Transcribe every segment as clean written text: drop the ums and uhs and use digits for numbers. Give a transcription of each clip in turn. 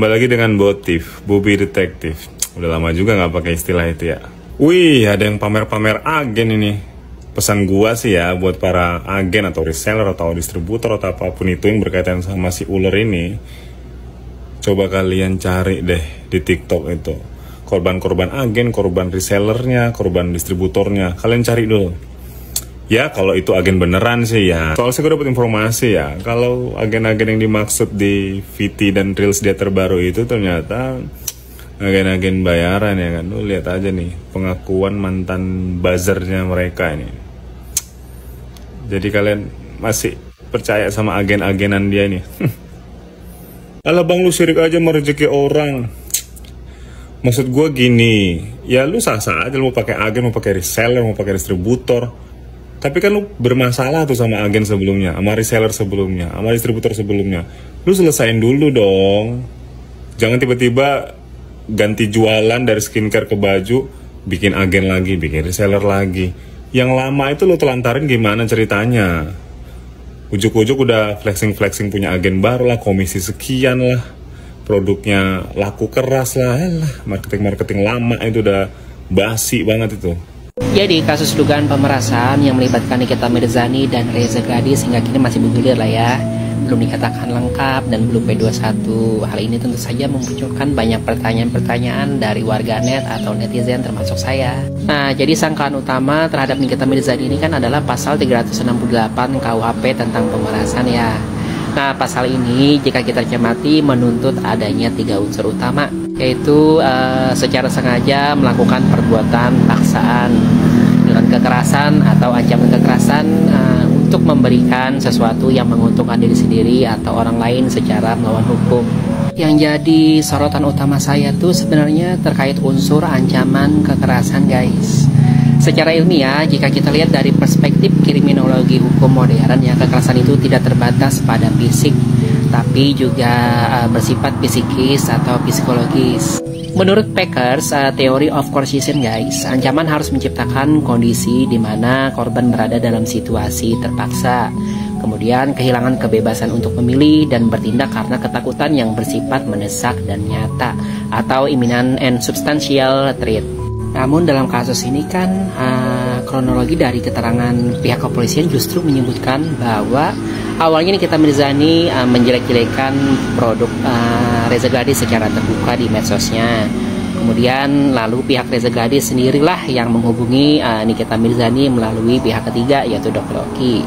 Kembali lagi dengan Botif, Bobby Detektif. Udah lama juga nggak pakai istilah itu ya. Wih, ada yang pamer-pamer agen ini. Pesan gua sih ya buat para agen atau reseller atau distributor atau apapun itu yang berkaitan sama si ular ini. Coba kalian cari deh di TikTok itu. Korban-korban agen, korban resellernya, korban distributornya. Kalian cari dulu. Ya, kalau itu agen beneran sih ya. Soalnya gue dapet informasi ya, kalau agen-agen yang dimaksud di VT dan Reels dia terbaru itu ternyata agen-agen bayaran ya kan. Lu lihat aja nih, pengakuan mantan buzzernya mereka ini. Jadi kalian masih percaya sama agen-agenan dia nih? Alah bang, lu sirik aja sama rezeki orang. Maksud gue gini, ya lu sah-sah aja lu mau pakai agen, mau pakai reseller, mau pakai distributor. Tapi kan lu bermasalah tuh sama agen sebelumnya, sama reseller sebelumnya, sama distributor sebelumnya. Lu selesain dulu dong. Jangan tiba-tiba ganti jualan dari skincare ke baju, bikin agen lagi, bikin reseller lagi. Yang lama itu lu telantarin gimana ceritanya? Ujuk-ujuk udah flexing-flexing punya agen baru lah, komisi sekian lah. Produknya laku keras lah, marketing-marketing lama itu udah basi banget itu. Jadi kasus dugaan pemerasan yang melibatkan Nikita Mirzani dan Reza Gladys hingga kini masih bergulir lah ya. Belum dikatakan lengkap dan belum P21. Hal ini tentu saja memunculkan banyak pertanyaan-pertanyaan dari warganet atau netizen termasuk saya. Nah, jadi sangkaan utama terhadap Nikita Mirzani ini kan adalah pasal 368 KUHP tentang pemerasan ya. Nah, pasal ini jika kita cermati menuntut adanya 3 unsur utama, yaitu secara sengaja melakukan perbuatan paksaan dengan kekerasan atau ancaman kekerasan untuk memberikan sesuatu yang menguntungkan diri sendiri atau orang lain secara melawan hukum. Yang jadi sorotan utama saya tuh sebenarnya terkait unsur ancaman kekerasan guys. Secara ilmiah, jika kita lihat dari perspektif kriminologi hukum modern ya, kekerasan itu tidak terbatas pada fisik, tapi juga bersifat psikis atau psikologis. Menurut Packers, theory of coercion guys, ancaman harus menciptakan kondisi di mana korban berada dalam situasi terpaksa, kemudian kehilangan kebebasan untuk memilih dan bertindak karena ketakutan yang bersifat mendesak dan nyata, atau imminent and substantial threat. Namun dalam kasus ini kan kronologi dari keterangan pihak kepolisian justru menyebutkan bahwa awalnya Nikita Mirzani menjelek-jelekan produk Reza Gladys secara terbuka di medsosnya. Kemudian lalu pihak Reza Gladys sendirilah yang menghubungi Nikita Mirzani melalui pihak ketiga yaitu Dr. Oki.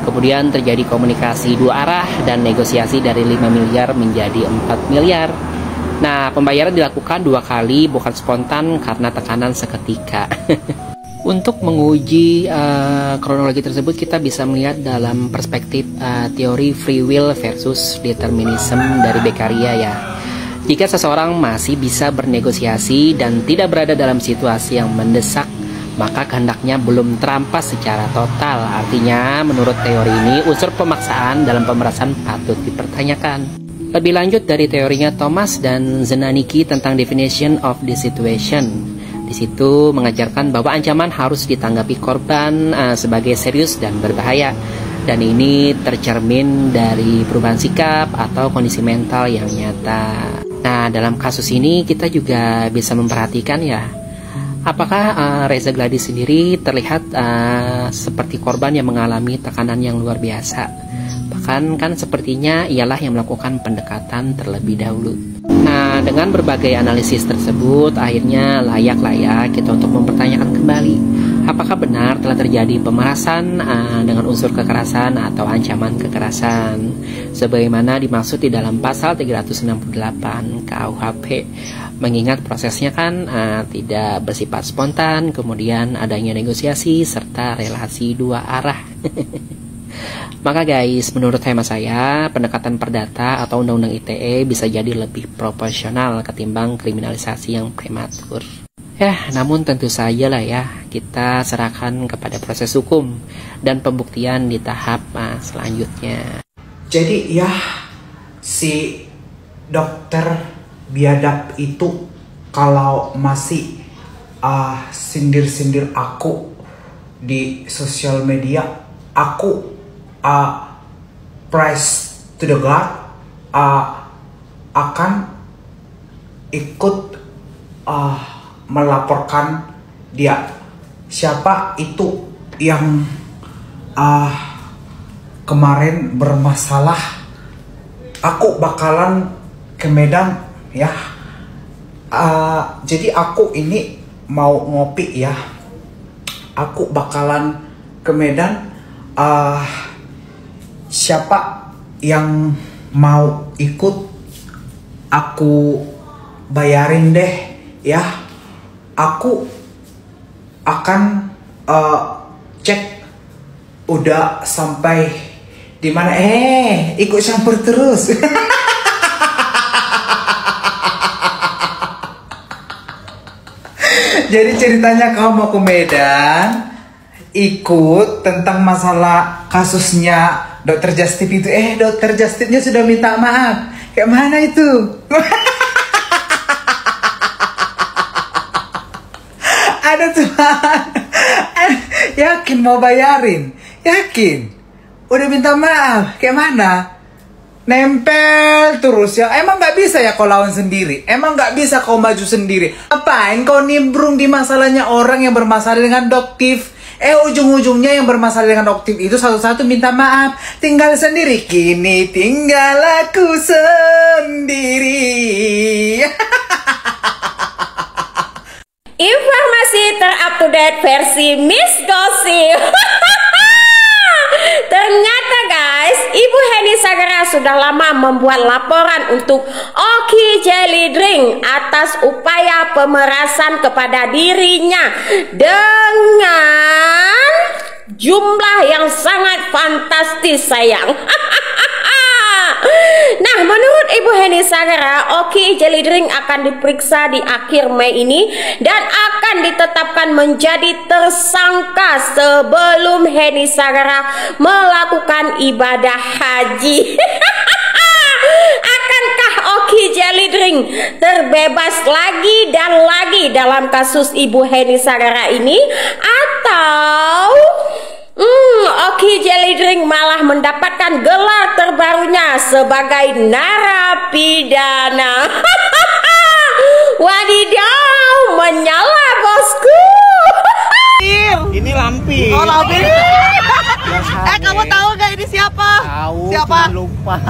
Kemudian terjadi komunikasi 2 arah dan negosiasi dari 5 miliar menjadi 4 miliar. Nah, pembayaran dilakukan 2 kali, bukan spontan karena tekanan seketika. Untuk menguji kronologi tersebut, kita bisa melihat dalam perspektif teori free will versus determinism dari Beccaria ya. Jika seseorang masih bisa bernegosiasi dan tidak berada dalam situasi yang mendesak, maka kehendaknya belum terampas secara total. Artinya, menurut teori ini, unsur pemaksaan dalam pemerasan patut dipertanyakan. Lebih lanjut dari teorinya Thomas dan Zenaniki tentang definition of the situation. Di situ mengajarkan bahwa ancaman harus ditanggapi korban sebagai serius dan berbahaya. Dan ini tercermin dari perubahan sikap atau kondisi mental yang nyata. Nah, dalam kasus ini kita juga bisa memperhatikan ya, apakah Reza Gladys sendiri terlihat seperti korban yang mengalami tekanan yang luar biasa. Bahkan kan sepertinya ialah yang melakukan pendekatan terlebih dahulu. Nah, dengan berbagai analisis tersebut, akhirnya layaklah ya kita untuk mempertanyakan kembali, apakah benar telah terjadi pemerasan dengan unsur kekerasan atau ancaman kekerasan sebagaimana dimaksud di dalam pasal 368 KUHP. Mengingat prosesnya kan tidak bersifat spontan, kemudian adanya negosiasi serta relasi 2 arah. Maka guys, menurut hemat saya, pendekatan perdata atau undang-undang ITE bisa jadi lebih proporsional ketimbang kriminalisasi yang prematur. Ya, namun tentu saja lah ya, kita serahkan kepada proses hukum dan pembuktian di tahap selanjutnya. Jadi ya, si dokter biadab itu kalau masih sindir-sindir aku di sosial media, aku praise to the God, akan ikut melaporkan dia. Siapa itu yang kemarin bermasalah? Aku bakalan ke Medan ya. Jadi aku ini mau ngopi ya. Aku bakalan ke Medan. Siapa yang mau ikut, aku bayarin deh ya. Aku akan cek udah sampai di mana. Ikut campur terus. Jadi ceritanya kau mau ke Medan, ikut tentang masalah kasusnya Dokter Justip itu. Dokter Justipnya sudah minta maaf. Kayak mana itu? Ada Tuhan. Yakin mau bayarin? Yakin? Udah minta maaf? Kayak mana? Nempel terus ya. Emang nggak bisa ya kau lawan sendiri? Emang nggak bisa kau maju sendiri? Apain kau nimbrung di masalahnya orang yang bermasalah dengan Doktif? Ujung-ujungnya yang bermasalah dengan Doktif itu satu-satu minta maaf. Tinggal sendiri. Kini tinggal aku sendiri. Informasi terupdate versi Miss Gossip. Ternyata guys, Ibu Henny Sagara sudah lama membuat laporan untuk Oki Jelly Drink atas upaya pemerasan kepada dirinya dengan jumlah yang sangat fantastis sayang. Nah, menurut Ibu Henny Sagara, Oki Jelly Drink akan diperiksa di akhir Mei ini dan akan ditetapkan menjadi tersangka sebelum Henny Sagara melakukan ibadah haji. Akankah Oki Jelly Drink terbebas lagi dan lagi dalam kasus Ibu Henny Sagara ini, atau Oki Jelly Drink malah mendapatkan gelar terbarunya sebagai narapidana? Wadidaw, menyala bosku. Ini Lampir. Oh, Lampir. Kamu tahu gak ini siapa? Tahu. Siapa? Lupa.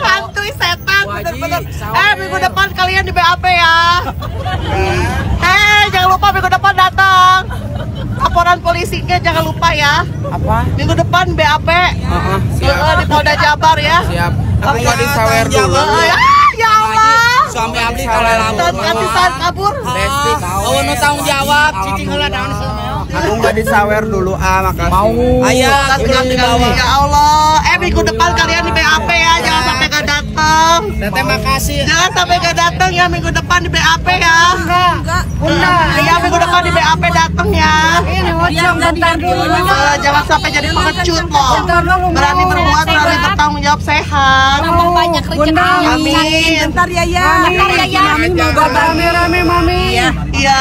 Hantu setan bener-bener. Minggu depan kalian di BAP ya. Jangan lupa minggu depan datang. Laporan polisinya jangan lupa ya. Apa? Minggu depan BAP. Siap. Di Polda Jabar ya. Siap. Aku nggak disawer dulu. Ya Allah. Suami abdi kalah lamun. Kasihan kabur. Besti. Oh, nu tanggung jawab. Cicing heula naon semua. Aku nggak disawer dulu. Makasih. Mau. Ayo. Ini dibawa. Ya Allah. Minggu depan kalian di BAP ya. Jangan sampai gak datang. Teteh makasih. Jangan sampai gak datang ya minggu depan di BAP ya. Enggak. Ya minggu depan di BAP datang ya. Jangan sampai jadi pengecut loh. Berani berbuat, berani bertanggung jawab, sehat. Tambah banyak rezeki. Amin. Bentar ya ya. Mami mau rame-rame mami. Iya.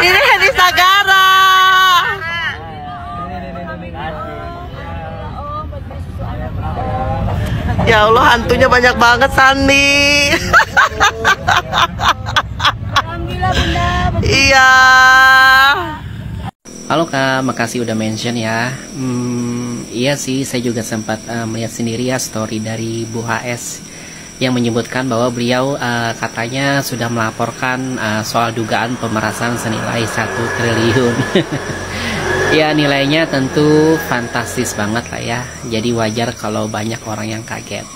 Ini Henny Sagara. Ya Allah, hantunya banyak banget Sandi. Iya. Halo Kak, makasih udah mention ya. Iya sih, saya juga sempat melihat sendiri ya story dari Bu HS yang menyebutkan bahwa beliau katanya sudah melaporkan soal dugaan pemerasan senilai 1 triliun. Ya, nilainya tentu fantastis banget lah ya. Jadi wajar kalau banyak orang yang kaget.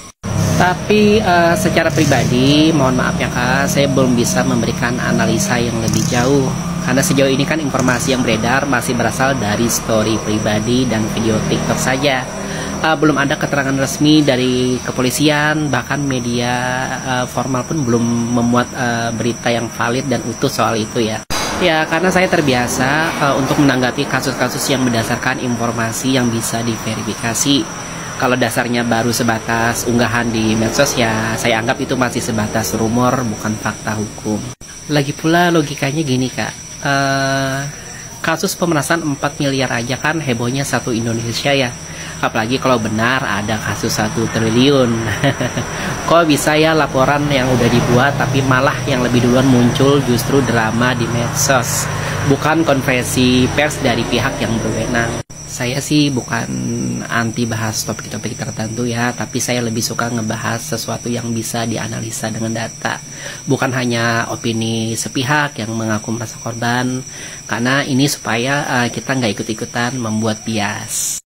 Tapi secara pribadi, mohon maaf ya Kak, saya belum bisa memberikan analisa yang lebih jauh. Karena sejauh ini kan informasi yang beredar masih berasal dari story pribadi dan video TikTok saja. Belum ada keterangan resmi dari kepolisian, bahkan media formal pun belum memuat berita yang valid dan utuh soal itu ya. Ya, karena saya terbiasa untuk menanggapi kasus-kasus yang berdasarkan informasi yang bisa diverifikasi. Kalau dasarnya baru sebatas unggahan di medsos ya, saya anggap itu masih sebatas rumor, bukan fakta hukum. Lagi pula logikanya gini Kak, Kasus pemerasan 4 miliar aja kan hebohnya satu Indonesia ya. Apalagi kalau benar ada kasus 1 triliun. Kok bisa ya laporan yang udah dibuat tapi malah yang lebih duluan muncul justru drama di medsos, bukan konferensi pers dari pihak yang berwenang. Saya sih bukan anti bahas topik-topik tertentu ya, tapi saya lebih suka ngebahas sesuatu yang bisa dianalisa dengan data, bukan hanya opini sepihak yang mengaku merasa korban, karena ini supaya kita nggak ikut-ikutan membuat bias.